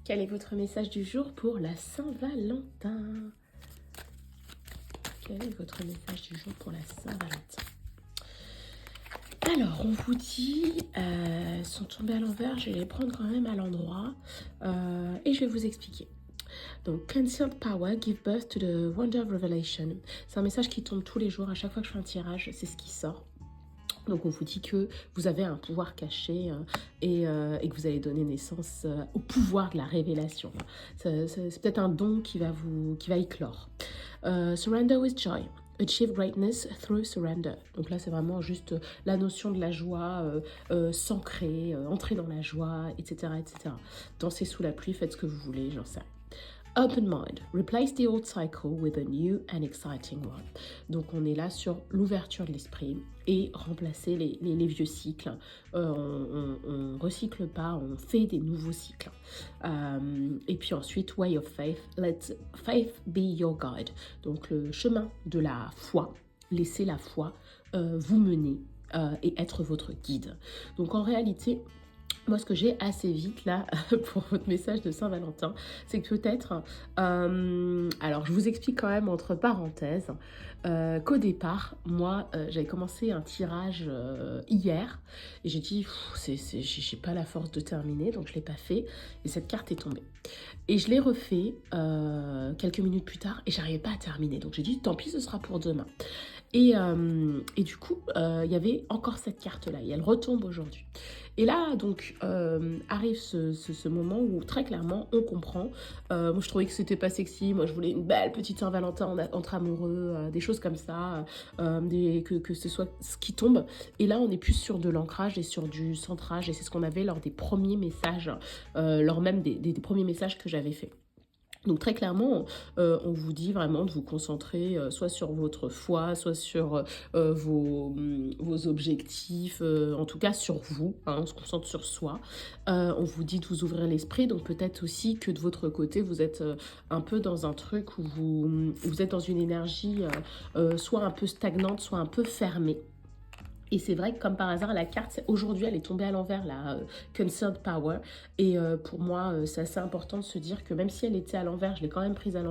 Quel est votre message du jour pour la Saint-Valentin? Quel est votre message du jour pour la Saint-Valentin? Alors, on vous dit, sont tombés à l'envers, je vais les prendre quand même à l'endroit et je vais vous expliquer. Donc, Conscient Power give birth to the Wonder of Revelation. C'est un message qui tombe tous les jours, à chaque fois que je fais un tirage, c'est ce qui sort. Donc on vous dit que vous avez un pouvoir caché et que vous allez donner naissance au pouvoir de la révélation. C'est peut-être un don qui va éclore. Surrender with joy. Achieve greatness through surrender. Donc là, c'est vraiment juste la notion de la joie, s'ancrer, entrer dans la joie, etc., etc. Dansez sous la pluie, faites ce que vous voulez, j'en sais rien. Open mind, replace the old cycle with a new and exciting one. Donc on est là sur l'ouverture de l'esprit et remplacer les vieux cycles. On recycle pas, on fait des nouveaux cycles. Et puis ensuite, way of faith, let faith be your guide. Donc le chemin de la foi, laissez la foi vous mener et être votre guide. Donc en réalité, moi, ce que j'ai assez vite là pour votre message de Saint-Valentin, c'est que peut-être, alors je vous explique quand même entre parenthèses, qu'au départ, moi, j'avais commencé un tirage hier et j'ai dit, j'ai pas la force de terminer, donc je l'ai pas fait et cette carte est tombée. Et je l'ai refait quelques minutes plus tard et j'arrivais pas à terminer, donc j'ai dit, tant pis, ce sera pour demain. Et du coup, il y avait encore cette carte-là et elle retombe aujourd'hui. Et là, donc, arrive ce moment où très clairement, on comprend. Moi, je trouvais que c'était pas sexy. Moi, je voulais une belle petite Saint-Valentin entre amoureux, des choses comme ça, que ce soit ce qui tombe. Et là, on est plus sur de l'ancrage et sur du centrage. Et c'est ce qu'on avait lors des premiers messages, lors même des premiers messages que j'avais faits. Donc très clairement, on vous dit vraiment de vous concentrer soit sur votre foi, soit sur vos objectifs, en tout cas sur vous, hein, on se concentre sur soi. On vous dit de vous ouvrir l'esprit, donc peut-être aussi que de votre côté, vous êtes un peu dans un truc où vous êtes dans une énergie soit un peu stagnante, soit un peu fermée. Et c'est vrai que comme par hasard, la carte, aujourd'hui, elle est tombée à l'envers, la Concerned Power. Et pour moi, c'est assez important de se dire que même si elle était à l'envers, je l'ai quand même prise à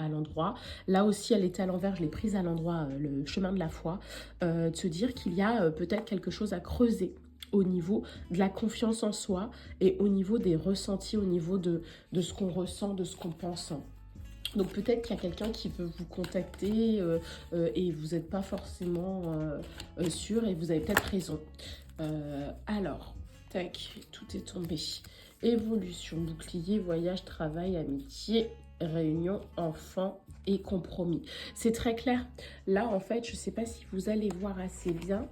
l'endroit. Là aussi, elle était à l'envers, je l'ai prise à l'endroit, le chemin de la foi. De se dire qu'il y a peut-être quelque chose à creuser au niveau de la confiance en soi et au niveau des ressentis, au niveau de ce qu'on ressent, de ce qu'on pense. Donc peut-être qu'il y a quelqu'un qui veut vous contacter et vous n'êtes pas forcément sûr et vous avez peut-être raison. Alors, tac, tout est tombé. Évolution, bouclier, voyage, travail, amitié, réunion, enfant et compromis. C'est très clair. Là, en fait, je ne sais pas si vous allez voir assez bien.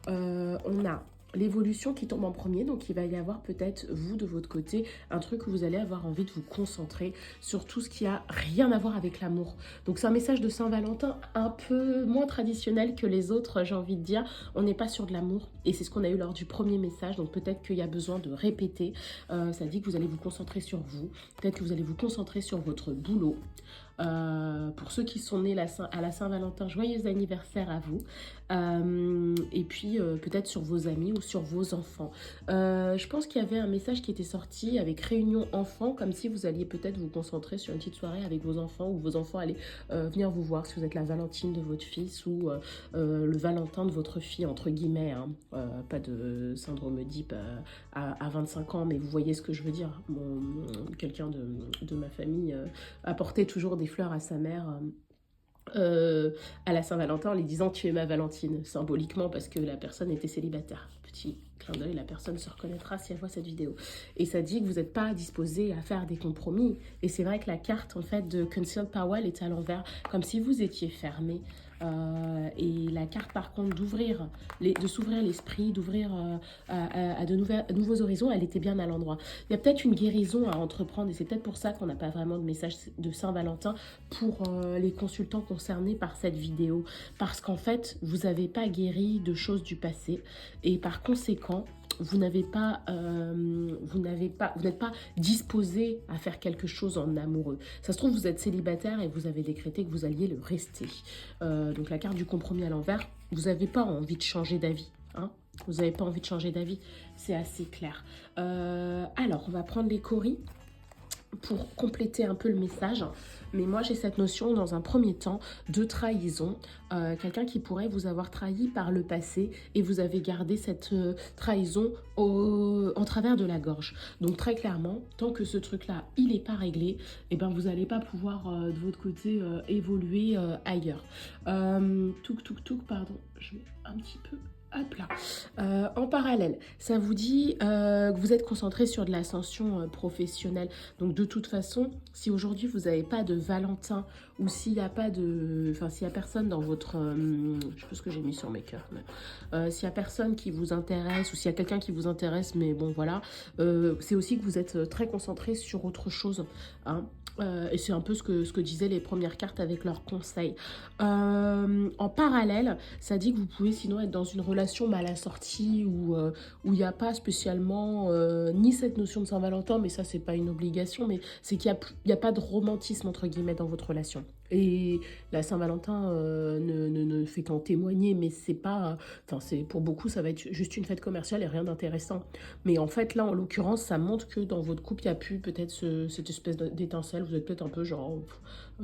On a l'évolution qui tombe en premier, donc il va y avoir peut-être, vous, de votre côté, un truc où vous allez avoir envie de vous concentrer sur tout ce qui a rien à voir avec l'amour. Donc c'est un message de Saint-Valentin un peu moins traditionnel que les autres, j'ai envie de dire. On n'est pas sur de l'amour, et c'est ce qu'on a eu lors du premier message, donc peut-être qu'il y a besoin de répéter. Ça dit que vous allez vous concentrer sur vous, peut-être que vous allez vous concentrer sur votre boulot. Pour ceux qui sont nés à la Saint-Valentin, joyeux anniversaire à vous. Et puis peut-être sur vos amis ou sur vos enfants. Je pense qu'il y avait un message qui était sorti avec réunion enfants, comme si vous alliez peut-être vous concentrer sur une petite soirée avec vos enfants, ou vos enfants allaient venir vous voir si vous êtes la Valentine de votre fils ou le Valentin de votre fille, entre guillemets, hein. Pas de syndrome Oedipe à 25 ans, mais vous voyez ce que je veux dire. Quelqu'un de ma famille apportait toujours des fleurs à sa mère à la Saint-Valentin en lui disant tu es ma Valentine, symboliquement parce que la personne était célibataire. Petit clin d'œil, la personne se reconnaîtra si elle voit cette vidéo. Et ça dit que vous n'êtes pas disposé à faire des compromis. Et c'est vrai que la carte en fait de Concealed Power est à l'envers, comme si vous étiez fermé. Et la carte par contre d'ouvrir, de s'ouvrir l'esprit, d'ouvrir à de nouveaux horizons, elle était bien à l'endroit. Il y a peut-être une guérison à entreprendre et c'est peut-être pour ça qu'on n'a pas vraiment de message de Saint-Valentin pour les consultants concernés par cette vidéo. Parce qu'en fait, vous n'avez pas guéri de choses du passé et par conséquent, vous n'êtes pas disposé à faire quelque chose en amoureux. Ça se trouve, vous êtes célibataire et vous avez décrété que vous alliez le rester. Donc la carte du compromis à l'envers, vous n'avez pas envie de changer d'avis. Hein, vous n'avez pas envie de changer d'avis, c'est assez clair. Alors, on va prendre les coris. pour compléter un peu le message. Mais moi, j'ai cette notion, dans un premier temps, de trahison. Quelqu'un qui pourrait vous avoir trahi par le passé et vous avez gardé cette trahison en travers de la gorge. Donc, très clairement, tant que ce truc-là, il n'est pas réglé, eh ben, vous n'allez pas pouvoir, de votre côté, évoluer ailleurs. Pardon, je mets un petit peu... Hop là. En parallèle, ça vous dit que vous êtes concentré sur de l'ascension professionnelle. Donc de toute façon, si aujourd'hui vous n'avez pas de Valentin ou s'il n'y a pas de... Enfin, s'il n'y a personne dans votre... je sais pas ce que j'ai mis sur mes cœurs. S'il n'y a personne qui vous intéresse ou s'il y a quelqu'un qui vous intéresse, mais bon voilà, c'est aussi que vous êtes très concentré sur autre chose. Hein. Et c'est un peu ce que disaient les premières cartes avec leurs conseils. En parallèle, ça dit que vous pouvez sinon être dans une relation mal assortie où il n'y a pas spécialement ni cette notion de Saint-Valentin, mais ça c'est pas une obligation, mais c'est qu'il n'y a pas de romantisme entre guillemets dans votre relation. Et la Saint-Valentin ne fait qu'en témoigner, mais c'est pas... Enfin, pour beaucoup, ça va être juste une fête commerciale et rien d'intéressant. Mais en fait, là, en l'occurrence, ça montre que dans votre couple, il y a plus peut-être cette espèce d'étincelle. Vous êtes peut-être un peu genre,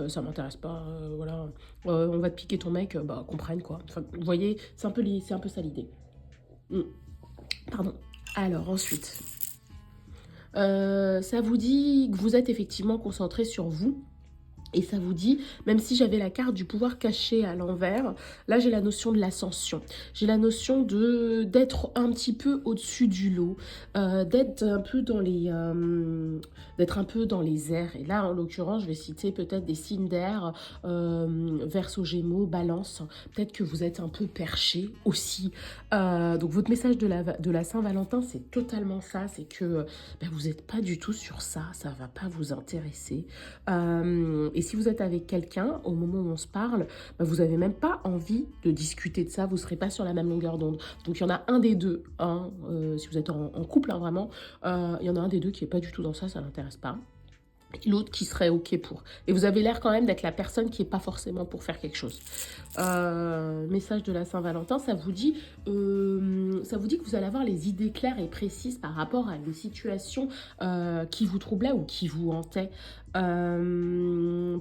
ça m'intéresse pas, voilà. On va te piquer ton mec, bah, comprenne, quoi. Enfin, vous voyez, c'est un peu ça l'idée. Pardon. Alors, ensuite, ça vous dit que vous êtes effectivement concentré sur vous. Et ça vous dit, même si j'avais la carte du pouvoir caché à l'envers, là j'ai la notion de l'ascension. J'ai la notion d'être un petit peu au-dessus du lot, d'être un peu dans les airs. Et là, en l'occurrence, je vais citer peut-être des signes d'air, Verseau, Gémeaux, Balance. Peut-être que vous êtes un peu perché aussi. Donc votre message de la Saint-Valentin, c'est totalement ça. C'est que vous n'êtes pas du tout sur ça. Ça ne va pas vous intéresser. Et si vous êtes avec quelqu'un, au moment où on se parle, vous n'avez même pas envie de discuter de ça, vous ne serez pas sur la même longueur d'onde. Donc il y en a un des deux, hein, si vous êtes en couple, hein, vraiment, il y en a un des deux qui n'est pas du tout dans ça, ça ne l'intéresse pas. Et l'autre qui serait OK pour. Et vous avez l'air quand même d'être la personne qui n'est pas forcément pour faire quelque chose. Message de la Saint-Valentin, ça vous dit que vous allez avoir les idées claires et précises par rapport à une situation qui vous troublait ou qui vous hantait.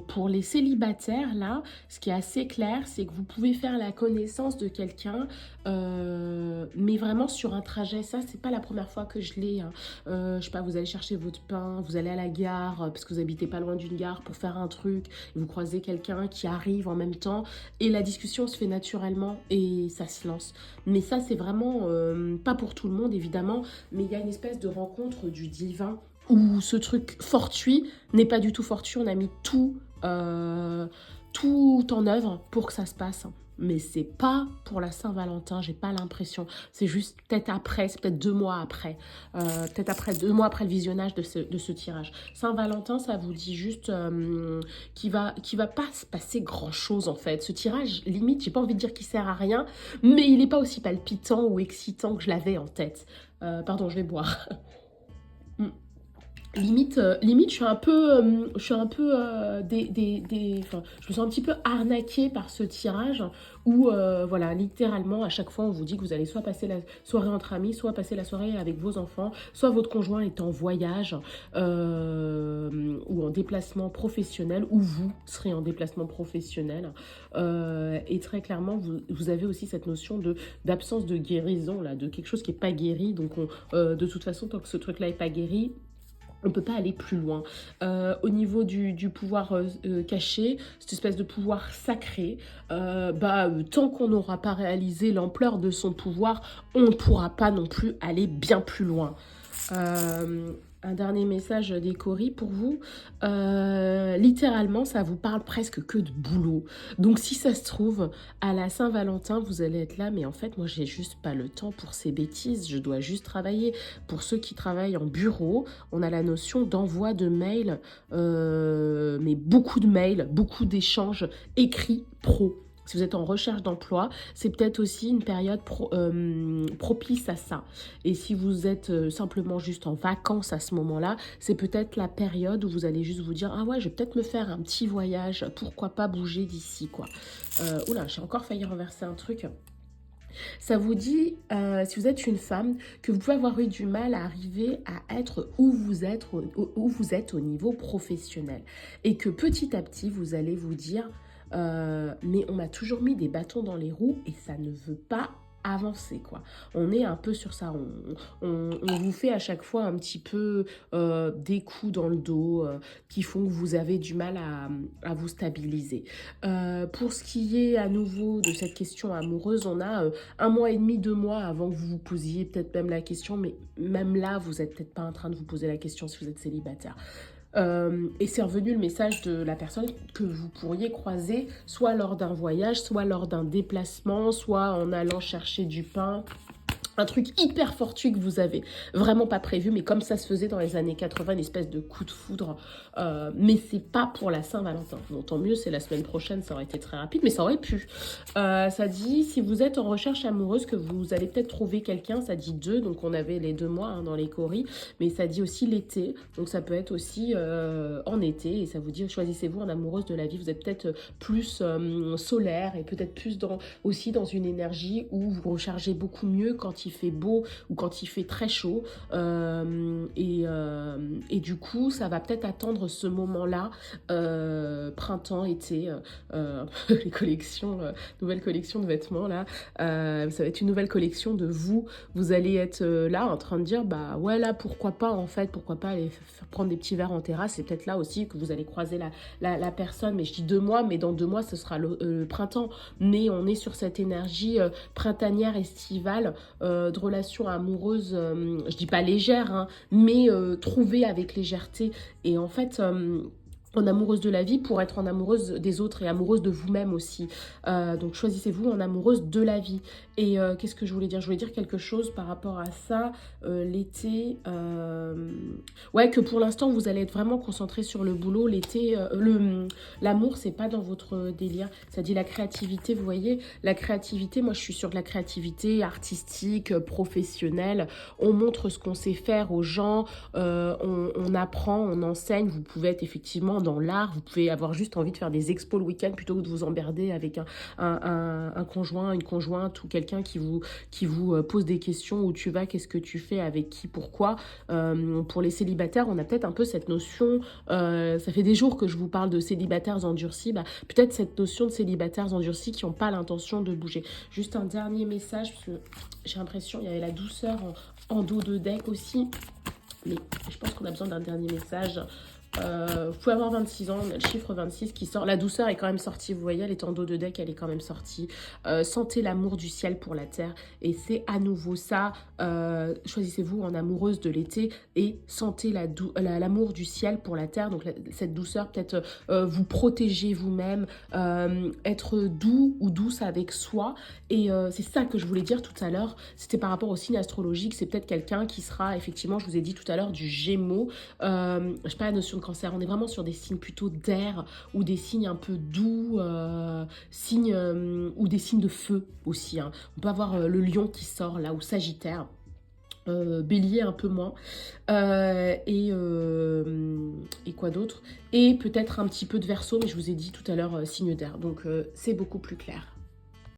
Pour les célibataires, là, ce qui est assez clair, c'est que vous pouvez faire la connaissance de quelqu'un, mais vraiment sur un trajet. Ça, c'est pas la première fois que je l'ai. Hein. Je sais pas, vous allez chercher votre pain, vous allez à la gare, parce que vous habitez pas loin d'une gare pour faire un truc, et vous croisez quelqu'un qui arrive en même temps, et la discussion se fait naturellement, et ça se lance. Mais ça, c'est vraiment pas pour tout le monde, évidemment, mais il y a une espèce de rencontre du divin, où ce truc fortuit n'est pas du tout fortuit, on a mis tout en œuvre pour que ça se passe. Mais c'est pas pour la Saint-Valentin, j'ai pas l'impression. C'est juste peut-être après, c'est peut-être 2 mois après. Peut-être après 2 mois après le visionnage de ce tirage. Saint-Valentin, ça vous dit juste qu'il va pas se passer grand-chose en fait. Ce tirage, limite, j'ai pas envie de dire qu'il sert à rien, mais il est pas aussi palpitant ou excitant que je l'avais en tête. Pardon, je vais boire. Limite, je suis un peu, enfin, je me sens un petit peu arnaquée par ce tirage où, voilà, littéralement, à chaque fois, on vous dit que vous allez soit passer la soirée entre amis, soit passer la soirée avec vos enfants, soit votre conjoint est en voyage ou en déplacement professionnel, ou vous serez en déplacement professionnel. Et très clairement, vous avez aussi cette notion d'absence de guérison, là, de quelque chose qui n'est pas guéri. Donc, de toute façon, tant que ce truc-là n'est pas guéri, on ne peut pas aller plus loin. Au niveau du pouvoir caché, cette espèce de pouvoir sacré, tant qu'on n'aura pas réalisé l'ampleur de son pouvoir, on ne pourra pas non plus aller bien plus loin. Un dernier message des Coris pour vous. Littéralement, ça vous parle presque que de boulot. Donc, si ça se trouve, à la Saint-Valentin, vous allez être là, mais en fait, moi, j'ai juste pas le temps pour ces bêtises. Je dois juste travailler. Pour ceux qui travaillent en bureau, on a la notion d'envoi de mails, mais beaucoup de mails, beaucoup d'échanges écrits pro. Si vous êtes en recherche d'emploi, c'est peut-être aussi une période propice à ça. Et si vous êtes simplement juste en vacances à ce moment-là, c'est peut-être la période où vous allez juste vous dire « Ah ouais, je vais peut-être me faire un petit voyage, pourquoi pas bouger d'ici, quoi. » Oula, j'ai encore failli renverser un truc. Ça vous dit, si vous êtes une femme, que vous pouvez avoir eu du mal à arriver à être où vous êtes, où vous êtes au niveau professionnel. Et que petit à petit, vous allez vous dire, mais on m'a toujours mis des bâtons dans les roues et ça ne veut pas avancer, quoi. On est un peu sur ça. On vous fait à chaque fois un petit peu des coups dans le dos qui font que vous avez du mal à vous stabiliser. Pour ce qui est à nouveau de cette question amoureuse, on a 1 mois et demi, 2 mois avant que vous vous posiez peut-être même la question, mais même là, vous n'êtes peut-être pas en train de vous poser la question si vous êtes célibataire. Et c'est revenu le message de la personne que vous pourriez croiser, soit lors d'un voyage, soit lors d'un déplacement, soit en allant chercher du pain. Un truc hyper fortuit que vous avez vraiment pas prévu, mais comme ça se faisait dans les années 80, une espèce de coup de foudre. Mais c'est pas pour la Saint-Valentin. Bon, tant mieux, c'est la semaine prochaine, ça aurait été très rapide, mais ça aurait pu. Ça dit, si vous êtes en recherche amoureuse, que vous allez peut-être trouver quelqu'un, ça dit 2, donc on avait les 2 mois dans les coris, mais ça dit aussi l'été, donc ça peut être aussi en été, et ça vous dit, choisissez-vous en amoureuse de la vie, vous êtes peut-être plus solaire, et peut-être plus aussi dans une énergie où vous rechargez beaucoup mieux quand il fait beau ou quand il fait très chaud. Et du coup, ça va peut-être attendre ce moment-là, printemps, été, les collections, nouvelle collection de vêtements là. Ça va être une nouvelle collection de vous. Vous allez être là en train de dire, bah ouais, là, pourquoi pas en fait, pourquoi pas aller prendre des petits verres en terrasse. C'est peut-être là aussi que vous allez croiser la personne. Mais je dis 2 mois, mais dans 2 mois, ce sera le printemps. Mais on est sur cette énergie printanière, estivale, de relations amoureuses, je dis pas légères, hein, mais trouvées avec légèreté. Et en fait, en amoureuse de la vie pour être en amoureuse des autres et amoureuse de vous-même aussi. Donc choisissez-vous en amoureuse de la vie. Et qu'est-ce que je voulais dire? Je voulais dire quelque chose par rapport à ça. L'été, ouais, que pour l'instant vous allez être vraiment concentré sur le boulot. L'été, l'amour c'est pas dans votre délire. Ça dit la créativité, vous voyez, la créativité. Moi je suis sur de la créativité artistique, professionnelle. On montre ce qu'on sait faire aux gens. On apprend, on enseigne. Vous pouvez être effectivement dans l'art, vous pouvez avoir juste envie de faire des expos le week-end plutôt que de vous emmerder avec un conjoint, une conjointe ou quelqu'un qui vous pose des questions, où tu vas, qu'est-ce que tu fais, avec qui, pourquoi. Pour les célibataires, on a peut-être un peu cette notion, ça fait des jours que je vous parle de célibataires endurcis, bah, peut-être cette notion de célibataires endurcis qui n'ont pas l'intention de bouger. Juste un dernier message, parce que j'ai l'impression qu'il y avait la douceur en dos de deck aussi, mais je pense qu'on a besoin d'un dernier message. Vous pouvez avoir 26 ans, on a le chiffre 26 qui sort. La douceur est quand même sortie, vous voyez, elle est en dos de deck, elle est quand même sortie. Sentez l'amour du ciel pour la terre. Et c'est à nouveau ça. Choisissez-vous en amoureuse de l'été et sentez l'amour du ciel pour la terre. Donc cette douceur, peut-être vous protéger vous-même, être doux ou douce avec soi. Et c'est ça que je voulais dire tout à l'heure. C'était par rapport au signe astrologique. C'est peut-être quelqu'un qui sera, effectivement, je vous ai dit tout à l'heure, du Gémeaux. Je sais pas la notion de cancer, on est vraiment sur des signes plutôt d'air ou des signes un peu doux, signes ou des signes de feu aussi, hein. On peut avoir le lion qui sort là, ou Sagittaire. Bélier un peu moins, et quoi d'autre, et peut-être un petit peu de Verseau, mais je vous ai dit tout à l'heure signe d'air, donc c'est beaucoup plus clair.